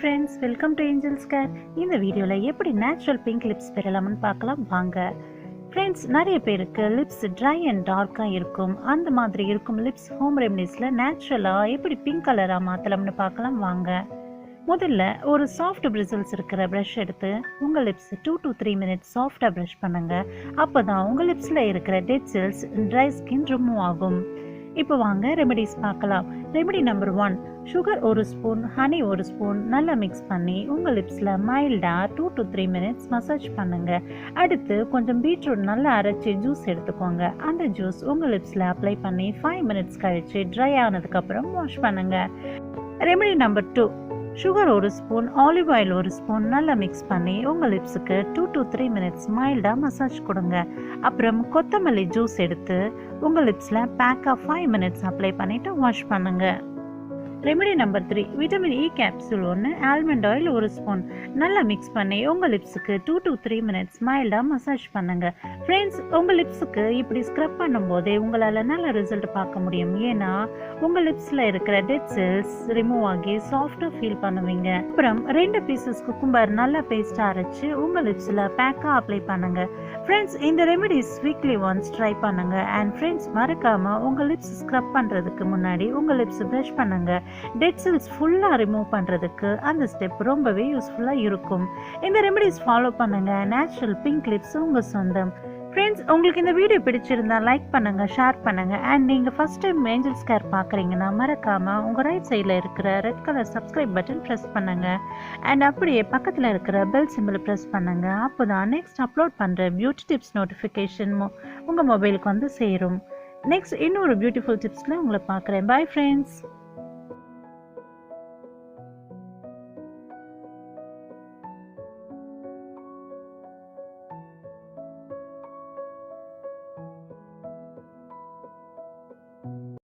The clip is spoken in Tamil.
friends, welcome to Angel's Care. இந்த வீடியோல எப்படி நேச்சுரல் பிங்க் லிப்ஸ் பெறலாம்னு பார்க்கலாம் வாங்க. Friends, நிறைய பேருக்கு லிப்ஸ் ட்ரை அண்ட் டார்க்கா இருக்கும். அந்த மாதிரி இருக்கும் லிப்ஸ் ஹோம் ரெமடிஸ்ல நேச்சுரலா எப்படி பிங்க் கலரா மாத்தலாம்னு பார்க்கலாம் வாங்க. முதல்ல ஒரு சாஃப்ட் பிரிசில்ஸ் இருக்கிற ப்ரஷ் எடுத்து உங்க லிப்ஸ் 2 to 3 மினிட்ஸ் சாஃப்டா ப்ரஷ் பண்ணுங்க. அப்பதான் உங்க லிப்ஸ்ல இருக்கிற dead cells dry skin remove ஆகும். இப்போ வாங்க ரெமெடிஸ் பார்க்கலாம். ரெமெடி நம்பர் 1, சுகர் ஒரு ஸ்பூன், ஹனி ஒரு ஸ்பூன் நல்லா மிக்ஸ் பண்ணி உங்கள் லிப்ஸில் மைல்டாக 2 to 3 மினிட்ஸ் மசாஜ் பண்ணுங்க. அடுத்து கொஞ்சம் பீட்ரூட் நல்லா அரைச்சி ஜூஸ் எடுத்துக்கோங்க. அந்த ஜூஸ் உங்கள் லிப்ஸில் அப்ளை பண்ணி 5 மினிட்ஸ் கழிச்சு ட்ரை ஆனதுக்கப்புறம் வாஷ் பண்ணுங்க. ரெமெடி நம்பர் 2, சுகர் ஒரு ஸ்பூன், ஆலிவ் ஆயில் ஒரு ஸ்பூன் நல்லா மிக்ஸ் பண்ணி உங்கள் லிப்ஸுக்கு 2 to 3 மினிட்ஸ் மைல்டாக மசாஜ் கொடுங்க. அப்புறம் கொத்தமல்லி ஜூஸ் எடுத்து உங்கள் லிப்ஸில் பேக்காக 5 மினிட்ஸ் அப்ளை பண்ணிவிட்டு வாஷ் பண்ணுங்க. Remedy number 3, vitamin E capsule ஒன்று, ஆல்மண்ட் ஆயில் ஒரு ஸ்பூன் நல்லா மிக்ஸ் பண்ணி உங்கள் லிப்ஸுக்கு 2 to 3 மினிட்ஸ் மைல்டாக மசாஜ் பண்ணுங்க. ஃப்ரெண்ட்ஸ், உங்கள் லிப்ஸுக்கு இப்படி ஸ்க்ரப் பண்ணும்போதே உங்களால் நல்ல ரிசல்ட் பார்க்க முடியும். ஏன்னா உங்கள் லிப்ஸில் இருக்கிற டெட் செல்ஸ் ரிமூவ் ஆகி சாஃப்டாக ஃபீல் பண்ணுவீங்க. அப்புறம் 2 பீசஸ் குக்கும்பர் நல்லா பேஸ்ட்டாக அரைச்சி உங்கள் லிப்ஸில் பேக்காக அப்ளை பண்ணுங்க. ஃப்ரெண்ட்ஸ், இந்த ரெமெடிஸ் வீக்லி ஒன்ஸ் ட்ரை பண்ணுங்க. அண்ட் ஃப்ரெண்ட்ஸ், மறக்காமல் உங்கள் லிப்ஸ் ஸ்க்ரப் பண்ணுறதுக்கு முன்னாடி உங்கள் லிப்ஸ் ப்ரஷ் பண்ணுங்க. டெட் செல்ஸ் ஃபுல்லாக ரிமூவ் பண்ணுறதுக்கு அந்த ஸ்டெப் ரொம்பவே யூஸ்ஃபுல்லாக இருக்கும். இந்த ரெமெடிஸ் ஃபாலோ பண்ணுங்க. நேச்சுரல் பிங்க் லிப்ஸ் உங்கள் சொந்தம். ஃப்ரெண்ட்ஸ், உங்களுக்கு இந்த வீடியோ பிடிச்சிருந்தா லைக் பண்ணுங்க, ஷேர் பண்ணுங்க. அண்ட் நீங்கள் ஃபர்ஸ்ட் டைம் ஏஞ்சல்ஸ் கேர் பார்க்குறீங்கன்னா மறக்காமல் உங்கள் ரைட் சைடில் இருக்கிற red colour subscribe button press பண்ணுங்க. அண்ட் அப்படியே பக்கத்தில் இருக்கிற பெல் சிம்பிள் ப்ரெஸ் பண்ணுங்க. அப்போ தான் நெக்ஸ்ட் அப்லோட் பண்ணுற பியூட்டி டிப்ஸ் நோட்டிஃபிகேஷன் உங்கள் மொபைலுக்கு வந்து சேரும். நெக்ஸ்ட் இன்னொரு பியூட்டிஃபுல் டிப்ஸில் உங்களை பார்க்குறேன். Bye friends.